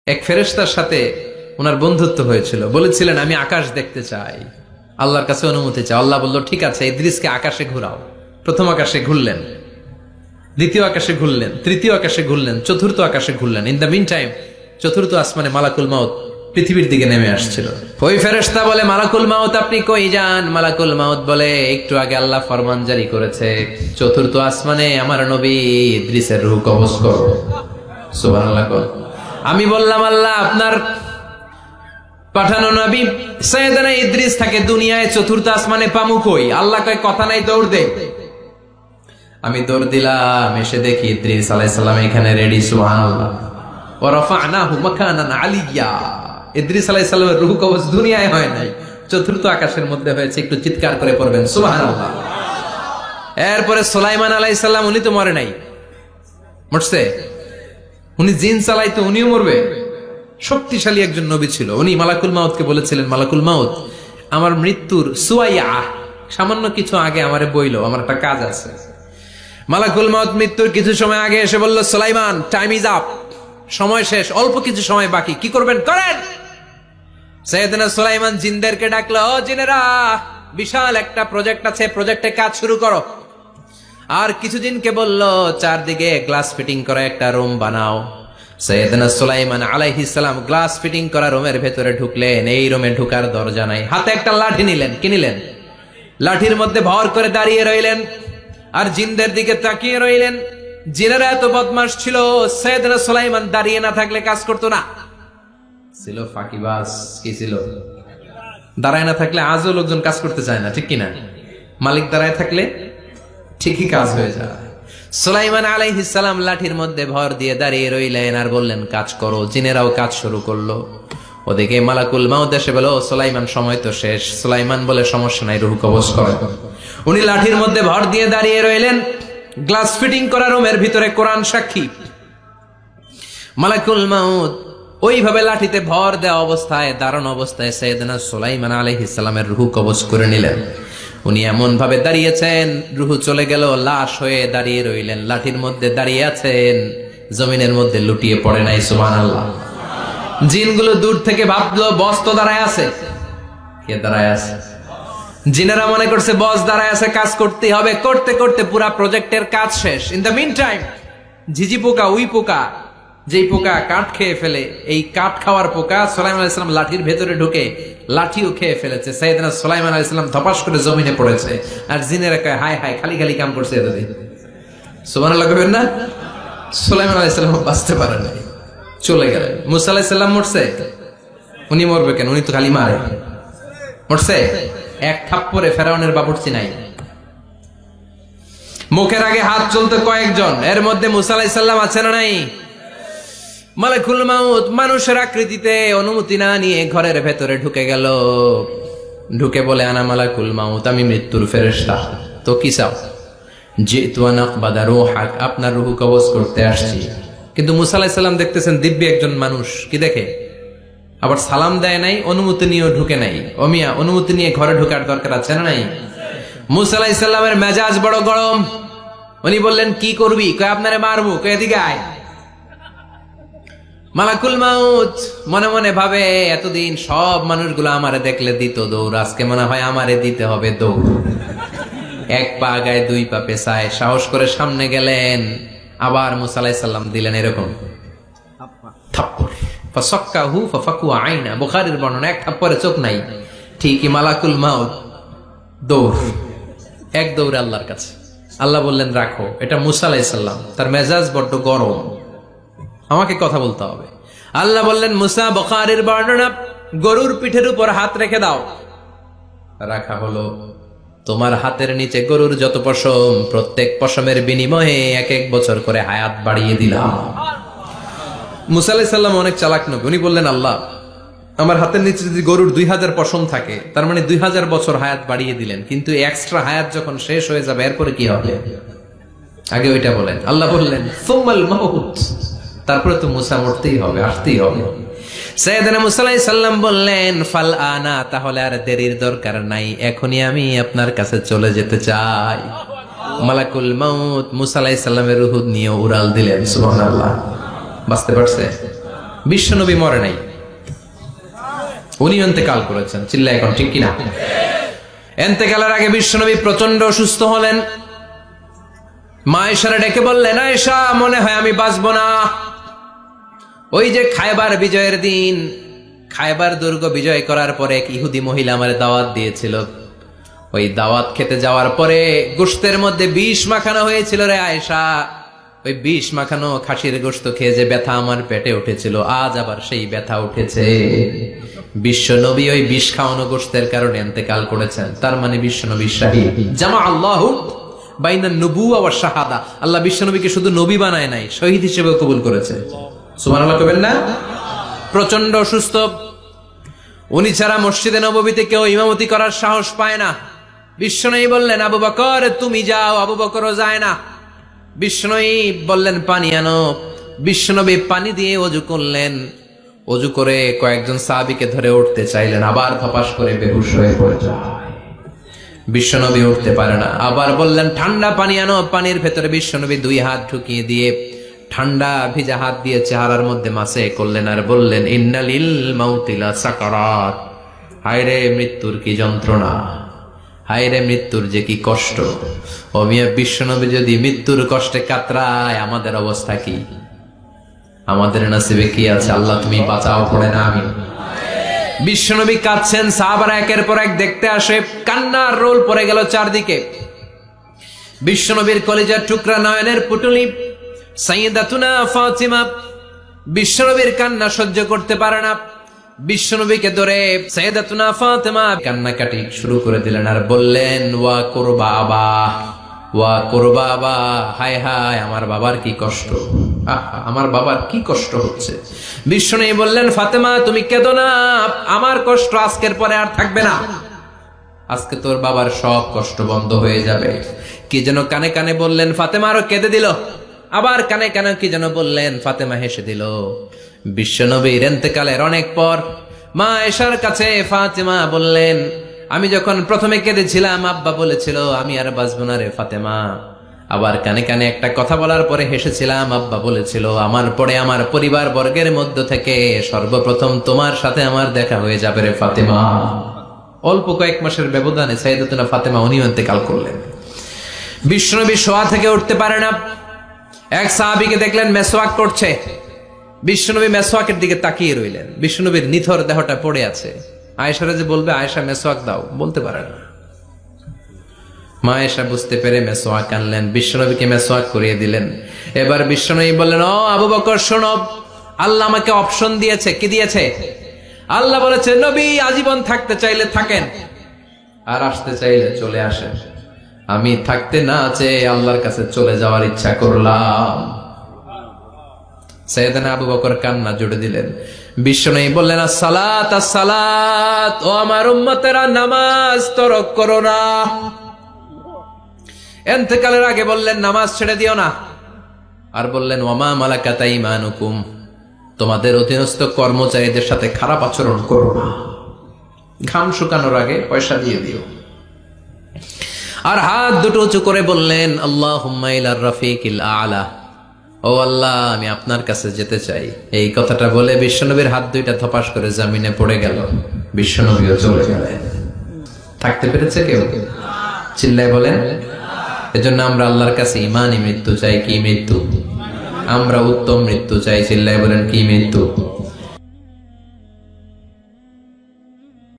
এক ফেরেশতার সাথে ওনার বন্ধুত্ব হয়েছিল, বলেছিলেন আমি আকাশ দেখতে চাই, আল্লাহর কাছে অনুমতি চাই। আল্লাহ বলল ঠিক আছে, ইদ্রিসকে আকাশে ঘুরাও। প্রথম আকাশে ঘুরলেন, দ্বিতীয় আকাশে ঘুরলেন, তৃতীয় আকাশে ঘুরলেন, চতুর্থ আকাশে ঘুরলেন। ইন দ্য মিন টাইম চতুর্থ আসমানে মালাকুল মাউত পৃথিবীর দিকে নেমে আসছিল। ওই ফেরেশতা বলে, মালাকুল মাউত আপনি কই যান? মালাকুল মাউত বলে, একটু আগে আল্লাহ ফরমান জারি করেছে, চতুর্থ আসমানে আমার নবী ইদ্রিসের রূহ কবজ করো। সুবহানাল্লাহ। আমি বললাম, আল্লাহ আপনার পাঠানো নবী সাইয়েদনা ইদ্রিস থাকে দুনিয়ায়, চতুর্থ আসমানে পামু কই? আল্লাহ কয় কথা নাই, দৌড় দে। আমি দৌড় দিলাম, এসে দেখি ইদ্রিস আলাইহিস সালাম এখানে রেডি। সুবহানাল্লাহ। ওয়া রাফা'নাহু মাকানান আলিয়্যা। ইদ্রিস আলাইহিস সালামের রূহ কবজ দুনিয়ায় হয় নাই, চতুর্থ আকাশের মধ্যে হয়েছে। একটু চিৎকার করে পড়বেন সুবহানাল্লাহ। এরপরে সুলাইমান আলাইহিস সালাম, উনি তো মরে নাই, মরছে। উনি জিন চালাইতো, উনিও মরবে। শক্তিশালী একজন নবী ছিল। উনি মালাকুল মাউতকে বলেছিলেন, মালাকুল মাউত আমার মৃত্যুর সুয়াইয়া সামান্য কিছু আগে আমারে বইলো, আমার একটা কাজ আছে। মালাকুল মাউত মৃত্যুর কিছু সময় আগে এসে বলল, সুলাইমান টাইম ইজ আপ, সময় শেষ, অল্প কিছু সময় বাকি, কি করবেন করেন। সাইয়েদনা সুলাইমান জিনদেরকে ডাকলো, ও জিনেরা, বিশাল একটা প্রজেক্ট আছে, প্রজেক্টে কাজ শুরু করো। আর কিছু জিনকে বলল, চারদিকে গ্লাস ফিটিং করা একটা রুম বানাও। সাইয়েদনা সুলাইমান আলাইহিস সালাম গ্লাস ফিটিং করা রুমের ভেতরে ঢুকলেন। এই রুমে ঢুকার দরজা নাই, হাতে একটা লাঠি নিলেন। কি নিলেন? লাঠির মধ্যে ভর করে দাঁড়িয়ে রইলেন আর জিনদের দিকে তাকিয়ে রইলেন। জিনেরা এত বদমাশ ছিল, সাইয়েদনা সুলাইমান দাঁড়িয়ে না থাকলে কাজ করতো না। ছিল ফাঁকিবাজ। কি ছিল? দাঁড়ায় না থাকলে আজও লোকজন কাজ করতে চায় না, ঠিক কিনা? মালিক দাঁড়ায় থাকলে ঠিকই কাজ হয়ে যায়। সুলাইমান আলাইহিস সালাম লাঠির মধ্যে ভর দিয়ে দাঁড়িয়ে রইলেন আর বললেন, কাজ করো। জিনেরাও কাজ শুরু করলো। ওদিকে মালাকুল মাউত এসে বলো, সুলাইমান সময় তো শেষ। সুলাইমান বলে, সমস্যা নাই, রূহ কবজ করো। উনি লাঠির মধ্যে ভর দিয়ে দাঁড়িয়ে রইলেন। গ্লাস ফিটিং করা রুমের ভিতরে কোরআন সাক্ষী। মালাকুল মাউত ওইভাবে লাঠিতে ভর দেওয়া অবস্থায়, দাঁড়ানো অবস্থায় সাইয়েদনা সুলাইমান আলাইহিস সালামের রূহ কবজ করে নিলেন। উনি এমন ভাবে দাঁড়িয়েছেন, রূহ চলে গেল, লাশ হয়ে দাঁড়িয়ে রইলেন। লাঠির মধ্যে দাঁড়িয়ে আছেন, জমিনের মধ্যে লুটিয়ে পড়ে নাই। সুবহানাল্লাহ। জিনগুলো দূর থেকে ভাবলো, বস তো দাঁড়ায় আছে। কে দাঁড়ায় আছে? জিনেরা মনে করছে বস দাঁড়ায় আছে, কাজ করতে হবে। করতে করতে পুরা প্রজেক্টের কাজ শেষ। ইন দ্য মিন টাইম ঝিঝি পোকা, উই পোকা, যেই পোকা কাঠ খেয়ে ফেলে, এই কাঠ খাওয়ার পোকা সুলাইমান আলাইহিস সালাম লাঠির ভেতরে ঢুকে লাঠিও খেয়ে ফেলেছে। সাইয়েদনা সুলাইমান আলাইহিস সালাম ধপাস করে জমিনে পড়েছে। আর জিনেরা কয়, হায় হায়, খালি খালি কাম করছে এতদিন। সুবহানাল্লাহ কইবেন না? সুলাইমান আলাইহিস সালাম বাঁচতে পারে নাই, চলে গেলেন। মুসা আলাইহিস সালাম মরছে। উনি মরবে কেন? উনি তো খালি মারে। মরছে এক থাপ্পড়ে ফেরাউনের বাবুর্চি নাই। মুখের আগে হাত চলতে কয়েকজন, এর মধ্যে মুসা আলাইহিস সালাম আছে না নাই? মালাকুল মাউত মানুষের আকৃতিতে অনুমতি না নিয়ে ঘরের ভেতরে ঢুকে গেল। ঢুকে বলে, আনা মালাকুল মাউত, আমি মৃত্যুর ফেরেশতা। তো কি চাও? জিতু আন আকবাদা রূহাক, আপনার রূহ কবজ করতে আসছি। কিন্তু মুসা আলাইহিস সালাম দেখতেছেন দিব্যি একজন মানুষ, কি দেখে? আবার সালাম দেয় নাই, অনুমতি নিয়েও ঢুকে নাই। অমিয়া, অনুমতি নিয়ে ঘরে ঢোকার দরকার আছে না নাই? মুসা আলাইহিস সালামের মেজাজ বড় গরম। উনি বললেন, কি করবি? কয়, আপনারে মারবো। কয়, এদিকে আয়। মালাকুল মাউত মনে মনে ভাবে, এতদিন সব মানুষগুলো আমারে দেখলে দিত দৌড়, আজকে মনে হয় আমারে দিতে হবে দৌড়। এক পা গায়ে, দুই পা পেছায়, সাহস করে সামনে গেলেন। আবার মুসা আলাইহিস সালাম দিলেন এরকম থাপ্পড়। ফাসাক্কাহু ফাফাকু আইনা, বুখারীর বর্ণনা, এক থাপ্পড়ে চোখ নাই। ঠিকই মালাকুল মাউত দৌড়, এক দৌড়ে আল্লাহর কাছে। আল্লাহ বললেন, রাখো। এটা মুসা আলাইহিস সালাম, তার মেজাজ বড্ড গরম, আমাকে কথা বলতে হবে। আল্লাহ বললেন, মুসা, বুখারীর বর্ণনা, গরুর পিঠের উপর হাত রেখে দাও। রাখা হলো। তোমার হাতের নিচে গরুর যত পশম, প্রত্যেক পশমের বিনিময়ে এক এক বছর করে হায়াত বাড়িয়ে দিলাম। মুসা আলাইহিস সালাম অনেক চালাক নবী। উনি বললেন, আল্লাহ, আমার হাতের নিচে যদি গরুর 2000 পশম থাকে, তার মানে 2000 বছর হায়াত বাড়িয়ে দিলেন। কিন্তু এক্সট্রা হায়াত যখন শেষ হয়ে যাবে, এরপরে কি হবে? আগে ওইটা বলেন। আল্লাহ বললেন, সুম্মাল মাউত, তারপরে তো মুসা মরতেই হবে, আসতেই হবে। সাইয়েদনা মুসা আলাইহিস সালাম বললেন, ফাল আনা, তাহলে আর দেরির দরকার নাই, এখনই আমি আপনার কাছে চলে যেতে চাই। মালাকুল মাউত মুসা আলাইহিস সালামের রূহ নিয়ে উড়াল দিলেন। সুবহানাল্লাহ। বাঁচতে পারছে? বিশ্বনবী মরে নাই, উনি ইন্তেকাল করেছেন। চিল্লা এখন ঠিক কিনা? ইন্তেকালের আগে বিশ্বনবী প্রচন্ড অসুস্থ হলেন। মা আয়েশারে ডেকে বললেন, আয়েশা, মনে হয় আমি বাঁচব না। ওই যে খায়বার বিজয়ের দিন, খায়বার দুর্গ বিজয় করার পরে এক ইহুদি মহিলা আমার দাওয়াত দিয়েছিল। ওই দাওয়াত খেতে যাওয়ার পরে গোশতের মধ্যে বিষ মাখানো হয়েছিল রে আয়েশা। ওই বিষ মাখানো খাসির গোশত খেয়ে যে ব্যথা আমার পেটে উঠেছিল, আজ আবার সেই ব্যথা উঠেছে। বিশ্ব নবী ওই বিষ খাওয়ানো গোশতের কারণে ইন্তেকাল করেছেন। তার মানে বিশ্ব নবী শাহীদ। জামা আল্লাহু বাইনা নবুওয়া ওয়া শাহাদা। আল্লাহ বিশ্ব নবীকে শুধু নবী বানায় নাই, শহীদ হিসেবে কবুল করেছে। সুবহানাল্লাহ কবেন না? প্রচন্ড অসুস্থ, উনি ছাড়া মসজিদে নববীতে কেউ ইমামতি করার সাহস পায় না। বিশ্বনবী বললেন, আবু বকর তুমি যাও। আবু বকরও যায় না। বিশ্বনবী বললেন, পানি আনো। বিশ্বনবী পানি দিয়ে ওযু করলেন। ওযু করে কয়েকজন সাহাবীকে ধরে উঠতে চাইলেন, আবার ধপাস করে বেহুশ হয়ে পড়ে যায়। বিশ্বনবী উঠতে পারে না। আবার বললেন, ঠান্ডা পানি আনো। পানির ভেতরে বিশ্বনবী 2 হাত ঢুকিয়ে দিয়ে ঠান্ডা ভিজা হাত দিয়ে চেহারার মধ্যে মাসে করলেন আর বললেন, ইন্নালিল মাউতি লা সাকারাত। হায়রে মৃত্যুর কি যন্ত্রণা, হায়রে মৃত্যুর যে কি কষ্ট। ও মিয়া, বিশ্বনবী যদি মৃত্যুর কষ্টে কাতরায়, আমাদের অবস্থা কি? আমাদের নসিবে কি আছে? আল্লাহ তুমি বাঁচাও, পড়ে না আমি। বিশ্বনবী কাঁদছেন, সাহাবারা একের পর এক দেখতে আসে। কান্নার রোল পড়ে গেল চারদিকে। বিশ্বনবীর কলিজার টুকরা নয়নের পুটুলি সাইয়্যিদাতুনা ফাতিমা বিশ্বনবীর কান্না সহ্য করতে পারে না। বিশ্বনবীকে ধরে সাইয়্যিদাতুনা ফাতিমা কান্নাকাটি শুরু করে দিলেন আর বললেন, ওয়া কুরবাবা, ওয়া কুরবাবা, হায় হায় আমার বাবার কি কষ্ট, আমার বাবার কি কষ্ট হচ্ছে। বিশ্বনবী বললেন, ফাতেমা তুমি কেঁদো না, আমার কষ্ট আজকের পরে আর থাকবে না। আজকে তোর বাবার সব কষ্ট বন্ধ হয়ে যাবে। কি যেন কানে কানে বললেন, ফাতেমা আরো কেঁদে দিল। আবার কানে কানে কি যেন বললেন, ফাতেমা হেসে দিল। বিশ্বনবীর ইন্তেকালের অনেক পর মা আয়েশার কাছে ফাতেমা বললেন, আমি যখন প্রথমে কেঁদেছিলাম, আব্বা বলেছিল আমি আর বাঁচবো না রে ফাতেমা। আবার কানে কানে একটা কথা বলার পরে হেসেছিলাম, আব্বা বলেছিল আমার পরে আমার পরিবার বর্গের মধ্য থেকে সর্বপ্রথম তোমার সাথে আমার দেখা হয়ে যাবে রে ফাতেমা। অল্প কয়েক মাসের ব্যবধানে সাইয়্যিদাতুনা ফাতেমা উনিও ইন্তেকাল করলেন। বিশ্বনবী শোয়া থেকে উঠতে পারে না। এক সাহাবীকে দেখলেন মেসওয়াক করছে। বিশ্বনবী মেসওয়াকের দিকে তাকিয়ে রইলেন। বিশ্বনবীর নিথর দেহটা পড়ে আছে। আয়েশারা যে বলবে, আয়েশা মেসওয়াক দাও, বলতে পারে না। মা আয়েশা বুঝতে পেরে মেসওয়াক আনলেন, বিশ্বনবীকে মেসওয়াক করিয়ে দিলেন। এবার বিশ্বনবী বললেন, ও আবু বকর শোনো, আল্লাহ আমাকে অপশন দিয়েছে। কি দিয়েছে? আল্লাহ বলেছে, নবী আজীবন থাকতে চাইলে থাকেন, আর আসতে চাইলে চলে আসেন। আমি থাকতে না চেয়ে আল্লাহর কাছে চলে যাওয়ার ইচ্ছা করলাম। সাইয়েদনা আবু বকর কান্না জুড়ে দিলেন। বিশ্বনবী বললেন, আসসালাত আসসালাত, ও আমার উম্মতেরা নামাজ তরক করো না। ইন্তেকালের আগে বললেন, নামাজ ছেড়ে দিও না। আর বললেন, ওয়ামা মালাকাত আইমানুকুম, তোমাদের অধীনস্থ কর্মচারীদের সাথে খারাপ আচরণ করো না। ঘাম শুকানোর আগে পয়সা দিয়ে দিও। আর হাত দুটো উঁচু করে বললেন, আল্লাহুম্মা ইলার রাফিকিল আলা, ও আল্লাহ আমি আপনার কাছে যেতে চাই। এই কথাটা বলে বিশ্বনবীর হাত দুইটা ধপাস করে জমিনে পড়ে গেল। বিশ্বনবীও চলে গেলেন। থাকতে পেরেছে কেউ? চিল্লায় বলেন। এজন্য আমরা আল্লাহর কাছে ইমানি মৃত্যু চাই। কি মৃত্যু? আমরা উত্তম মৃত্যু চাই। চিল্লায় বলেন, কি মৃত্যু?